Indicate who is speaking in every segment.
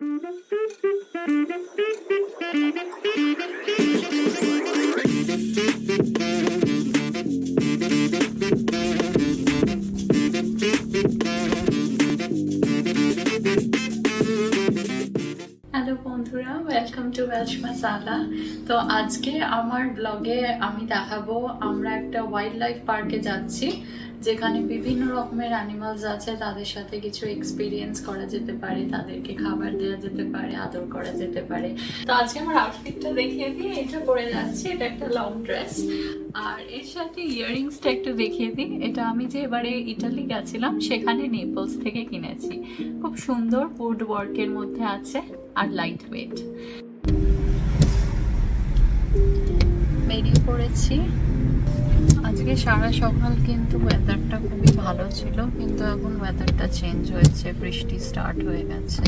Speaker 1: Hello বন্ধুরা, welcome to veg মাসালা। তো আজকে আমার ব্লগে আমি দেখাবো আমরা একটা ওয়াইল্ড লাইফ পার্কে যাচ্ছি, যেখানে বিভিন্ন রকমের অ্যানিমালস আছে। তাদের সাথে কিছু এক্সপিরিয়েন্স করা যেতে পারে, তাদেরকে খাবার দেওয়া যেতে পারে, আদর করা যেতে পারে। তো আজকে আমার আউটফিটটা দেখিয়ে দিই। এটা পরে যাচ্ছি, এটা একটা লং ড্রেস, আর এর সাথে ইয়াররিংসটা একটু দেখিয়ে দিই। এটা আমি যে এবারে ইটালি গেছিলাম সেখানে নেপলস থেকে কিনেছি। খুব সুন্দর উড ওয়ার্কের মধ্যে আছে আর লাইট ওয়েট। বেরিয়ে পড়েছি। আজকে সারা সকাল কিন্তু ওয়েদারটা খুবই ভালো ছিল, কিন্তু এখন ওয়েদারটা চেঞ্জ হয়েছে, বৃষ্টি স্টার্ট হয়ে গেছে।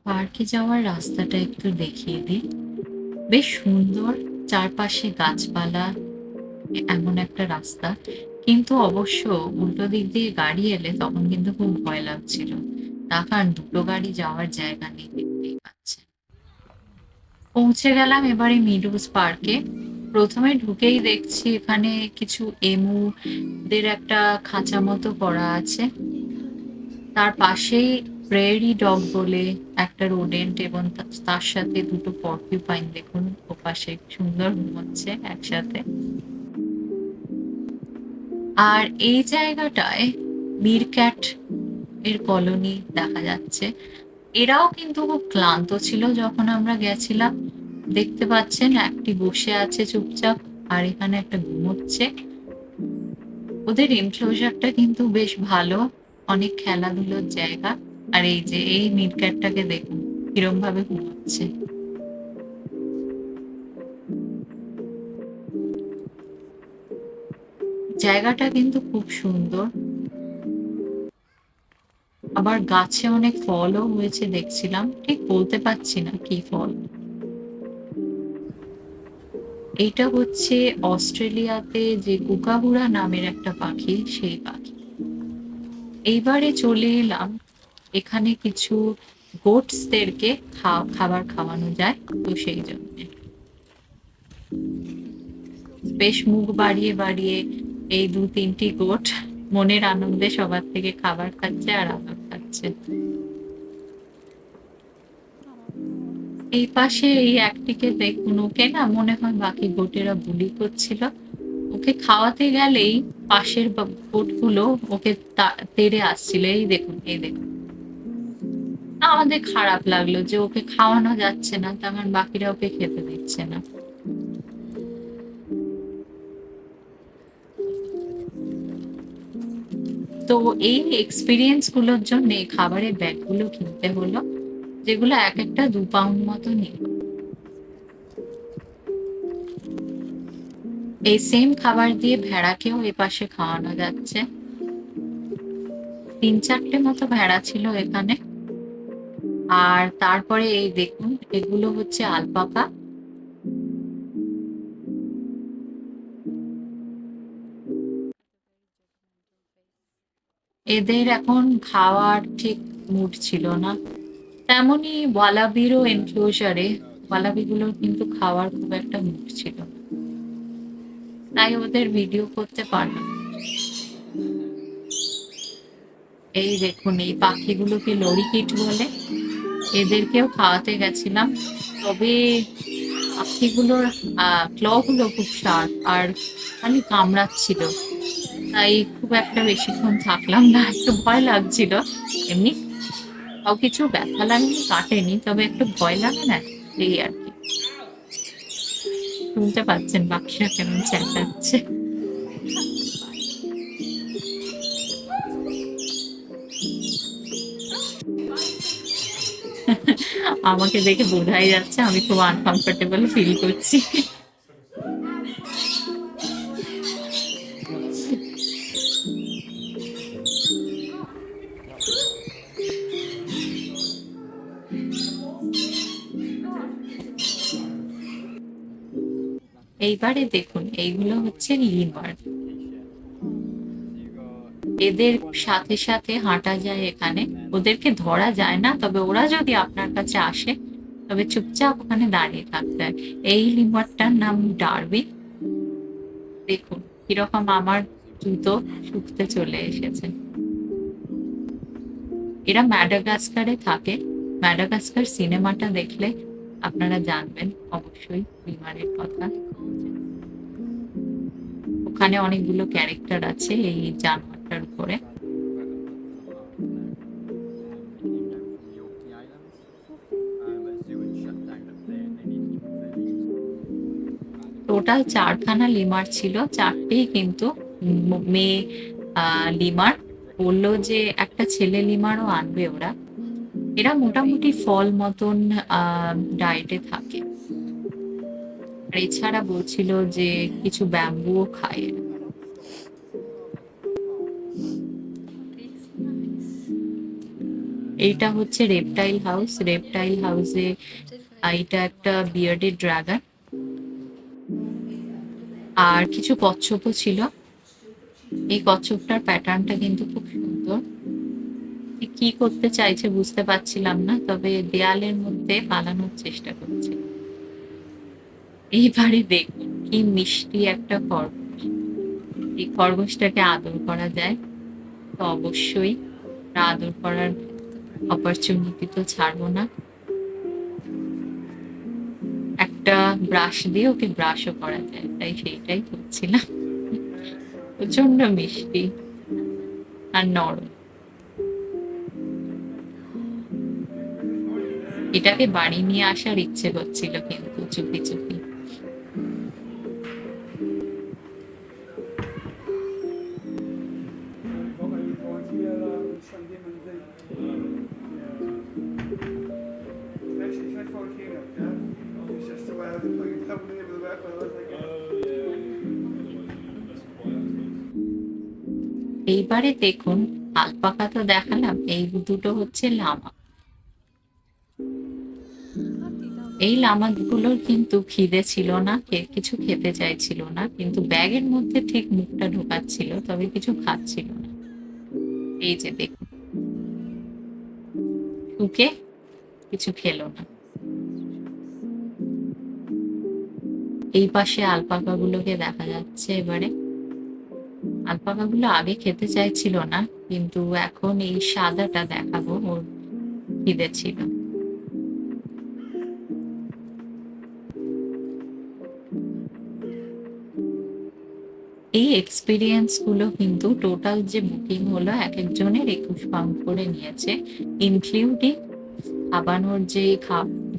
Speaker 1: পার্কে যাওয়ার রাস্তাটা একটু দেখিয়ে দিই। বেশ সুন্দর, চারপাশে গাছপালা, এমন একটা রাস্তা। কিন্তু অবশ্য উল্টো দিক দিয়ে গাড়ি এলে তখন কিন্তু খুব ভয় লাগছিল, তার কারণ দুটো গাড়ি যাওয়ার জায়গা নেই, দেখতেই পাচ্ছে। পৌঁছে গেলাম এবারে মিডুস পার্কে। প্রথমে ঢুকেই দেখছি এখানে কিছু এমুদের একটা খাঁচা মতো করা আছে। তার পাশেই প্রেয়ারি ডগ বলে একটা রোডেন্ট, এবং তার সাথে দুটো পর্কিউপাইন, দেখুন ওপাশে সুন্দর ঘুমোচ্ছে একসাথে। আর এই জায়গাটায় মিরক্যাট এর কলোনি দেখা যাচ্ছে। এরাও কিন্তু খুব ক্লান্ত ছিল যখন আমরা গেছিলাম। দেখতে পাচ্ছেন একটি বসে আছে চুপচাপ, আর এখানে একটা ঘুমোচ্ছে। ওদের এনক্লোজারটা কিন্তু বেশ ভালো, অনেক খেলাধুলোর জায়গা। আর এই যে এই মিরক্যাটটাকে দেখুন কিরম ভাবে ঘুমোচ্ছে। জায়গাটা কিন্তু খুব সুন্দর। আবার গাছে অনেক ফলও হয়েছে দেখছিলাম, ঠিক বলতে পারছি না কি ফল। এইটা হচ্ছে অস্ট্রেলিয়াতে যে কুকাবুরা নামের একটা পাখি, সেই পাখি। এইবারে চলে এলাম, এখানে কিছু গোটসদেরকে খাবার খাওয়ানো যায়, তো সেই জন্য বেশ মুখ বাড়িয়ে বাড়িয়ে এই দু তিনটি গোট মনের আনন্দে সবার থেকে খাবার খাচ্ছে আর আদর খাচ্ছে। এই পাশে এই একটিকে দেখুন, ওকে না মনে হয় বাকি গোটেরা বুলি করছিল। ওকে খাওয়াতে গেলেই পাশের গোটগুলো ওকে তেড়ে আসছিল। এই দেখুন, এই দেখুন। আমাদের খারাপ লাগলো যে ওকে খাওয়ানো যাচ্ছে না, তেমন বাকিরা ওকে খেতে দিচ্ছে না। তো এই এক্সপিরিয়েন্স গুলোর জন্য খাবারের ব্যাগগুলো কিনতে হলো, যেগুলো এক একটা 2 পাউন্ড মতো নিল। এই সেম খাবার দিয়ে ভেড়াকেও এপাশে খাওয়ানো যাচ্ছে। 3-4টে মতো ভেড়া ছিল এখানে। আর তারপরে এই দেখুন, এগুলো হচ্ছে আলপাকা। এদের এখন খাওয়ার ঠিক মুড ছিল না। তেমনি ওয়ালাবিরও এনক্লোজারে ওয়ালাবিগুলোর কিন্তু খাওয়ার খুব একটা মুড ছিল না, তাই ওদের ভিডিও করতে পারলাম। এই দেখুন, এই পাখিগুলোকে লরিকিট বলে, এদেরকেও খাওয়াতে গেছিলাম। তবে পাখিগুলোর ক্ল গুলো খুব শার্প আর খালি কামড়াচ্ছিল, তাই খুব একটা বেশিক্ষণ থাকলাম না, একটু ভয় লাগছিল। এমনি তাও কিছু ব্যথা লাগেনি, কাটেনি, তবে একটু ভয় লাগে না, এই আর কি। শুনতে পাচ্ছেন পাখিরা কেমন চেঁচাচ্ছে। আমাকে দেখে বোঝাই যাচ্ছে আমি খুব আনকমফোর্টেবল ফিল করছি। এইবারে দেখুন, এইগুলো হচ্ছে লিমার। এদের সাথে সাথে হাঁটা যায় এখানে। ওদেরকে ধরা যায় না, তবে ওরা যদি আপনার কাছে আসে তবে চুপচাপ ওখানে দাঁড়িয়ে থাকতে হয়। এই লিমারটার নাম ডারউইন। দেখুন কিরকম আমার জুতো শুকতে চলে এসেছে। এরা ম্যাডাগাস্কারে থাকে। ম্যাডাগাস্কার সিনেমাটা দেখলে আপনারা জানবেন অবশ্যই লিমারের কথা। ওখানে অনেকগুলো ক্যারেক্টার আছে এই জানোয়ারটার উপরে। টোটাল ৪ খানা লিমার ছিল। ৪ টেই কিন্তু মেয়ে লিমার। বলল যে একটা ছেলে লিমারও আনবে ওরা। এরা মোটামুটি ফল মতন ডায়েটে থাকে। আর এছাড়া বলছিল যে কিছু ব্যাম্বুও খায় এরা। এইটা হচ্ছে রেপটাইল হাউস। রেপটাইল হাউসে এটা একটা বিয়ার্ডেড ড্রাগন আর কিছু কচ্ছপও ছিল। এই কচ্ছপটার প্যাটার্নটা কিন্তু খুব সুন্দর। কি করতে চাইছে বুঝতে পারছিলাম না, তবে দেয়ালের মধ্যে পালানোর চেষ্টা করছে। এইবারে দেখুন কি মিষ্টি একটা খরগোশ। এই খরগোশটাকে আদর করা যায় তো অবশ্যই আদর করার অপরচুনিটি তো ছাড়বো না। একটা ব্রাশ দিয়ে ওকে ব্রাশও করা যায়, তাই সেইটাই করছিলাম। প্রচন্ড মিষ্টি আর নরম। এটাকে বাড়ি নিয়ে আসার ইচ্ছে করছিল কিন্তু চুপি চুপি। এইবারে দেখুন আলপাকা তো দেখালাম, এই দুটো হচ্ছে লামা। এই লামাগুলোর কিন্তু খিদে ছিল না, কিছু খেতে চাইছিল না, কিন্তু ব্যাগের মধ্যে ঠিক মুখটা ঢোকাচ্ছিল, তবে কিছু খাচ্ছিল না। এই যে দেখুন শুকে কিছু খেলো না। এই পাশে আলপাকা গুলোকে দেখা যাচ্ছে এবারে। আলপাকা গুলো আগে খেতে চাইছিল না, কিন্তু এখন এই সাদাটা দেখাবো, ওর খিদে ছিল। এই এক্সপিরিয়েন্স গুলো কিন্তু টোটাল যে বুকিং হলো এক একজনের ২১ পাউন্ড করে নিয়েছে, ইনক্লুডিং খাবানোর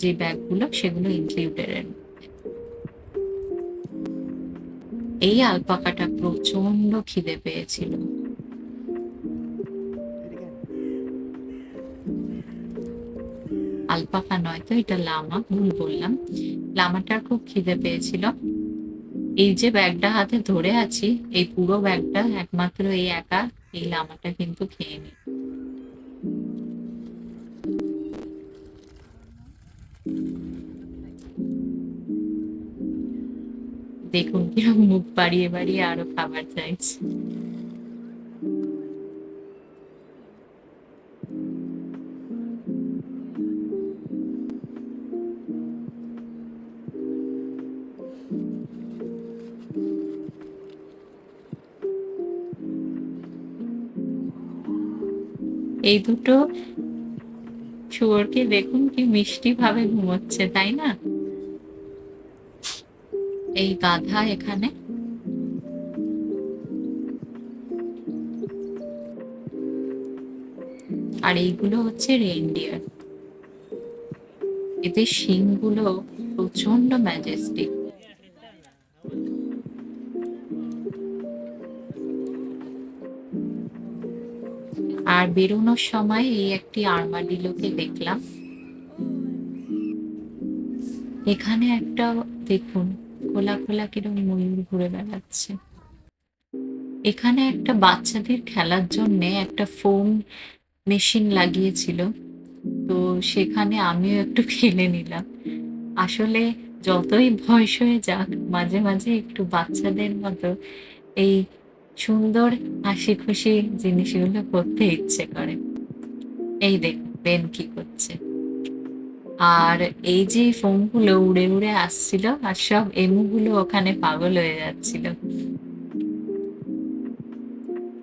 Speaker 1: যে ব্যাগগুলো সেগুলো ইনক্লুডেড এর। এই আলপাকাটা প্রচন্ড খিদে পেয়েছিল। আলপাকা নয় তো, এটা লামা, ভুল বললাম। লামাটার খুব খিদে পেয়েছিল। এই যে ব্যাগটা হাতে ধরে আছি, এই পুরো ব্যাগটা একমাত্র এই একা এই লামাটা কিন্তু খেয়ে নি। দেখুন কিরকম মুখ বাড়িয়ে বাড়িয়ে আরো খাবার চাইছে। এই দুটো শুয়োরকে দেখুন কি মিষ্টি ভাবে ঘুমোচ্ছে, তাই না? এই গাধা এখানে। আর এইগুলো হচ্ছে রেইনডিয়ার। এদের শিংগুলো প্রচন্ড ম্যাজেস্টিক। আর বেরোনোর সময় এই একটি আর্মাডিলোকে দেখলাম। এখানে একটা দেখুন খোলা খোলা কিরকম ময়ূর ঘুরে বেড়াচ্ছে। এখানে একটা বাচ্চাদের খেলার জন্য একটা ফোম মেশিন লাগিয়েছিল, তো সেখানে আমিও একটু খেলে নিলাম। আসলে যতই বয়স হয়ে যাক মাঝে মাঝে একটু বাচ্চাদের মতো এই সুন্দর হাসি খুশি জিনিসগুলো করতে ইচ্ছে করে। এই দেখুন বেন কি করছে। আর এই যে ফোমগুলো উড়ে উড়ে আসছিল আর সব এমুগুলো ওখানে পাগল হয়ে যাচ্ছিল।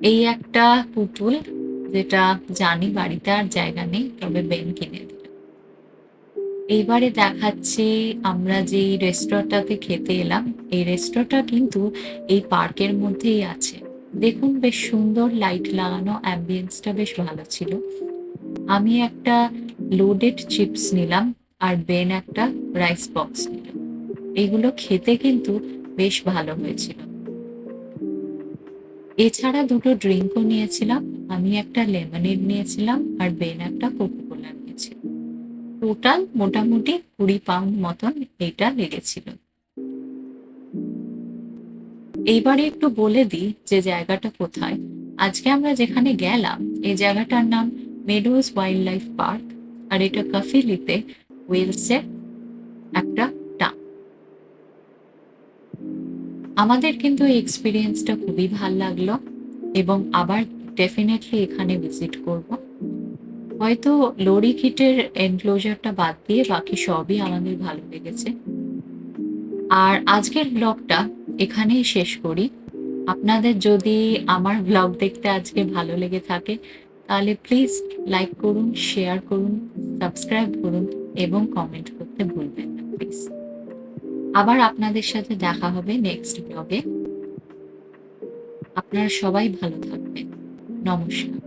Speaker 1: এই একটা পুতুল যেটা জানি বাড়িতে আর জায়গা নেই, তবে বেন কিনে দিল। এইবারে দেখাচ্ছি আমরা যেই রেস্তোরাঁটাতে খেতে এলাম, এই রেস্তোরাঁটা কিন্তু এই পার্কের মধ্যেই আছে। দেখুন বেশ সুন্দর লাইট লাগানো, অ্যাম্বিয়েন্সটা বেশ ভালো ছিল। আমি একটা লোডেড চিপস নিলাম আর বেন একটা রাইস বক্স নিল। এগুলো খেতে কিন্তু বেশ ভালো হয়েছিল। এছাড়া দুটো ড্রিঙ্কও নিয়েছিলাম। আমি একটা লেমনেড নিয়েছিলাম আর বেন একটা কোকো কোলা নিয়েছিল। টোটাল মোটামুটি 20 পাউন্ড মতন এটা লেগেছিল। এইবারে একটু বলে দিই যে জায়গাটা কোথায়। আজকে আমরা যেখানে গেলাম এই জায়গাটার নাম মেডোজ ওয়াইল্ড লাইফ পার্ক, আর এটা কাফিলিতে ওয়েলসের একটা টাউন। আমাদের কিন্তু এই এক্সপিরিয়েন্সটা খুবই ভাল লাগলো এবং আবার ডেফিনেটলি এখানে ভিজিট করব। হয়তো লোরি কিটের এনক্লোজারটা বাদ দিয়ে বাকি সবই আমাদের ভালো লেগেছে। আর আজকের ব্লগটা এখানেই শেষ করি। আপনাদের যদি আমার ব্লগ দেখতে আজকে ভালো লেগে থাকে তাহলে প্লিজ লাইক করুন, শেয়ার করুন, সাবস্ক্রাইব করুন এবং কমেন্ট করতে ভুলবেন না প্লিজ। আবার আপনাদের সাথে দেখা হবে নেক্সট ব্লগে। আপনারা সবাই ভালো থাকবেন। নমস্কার।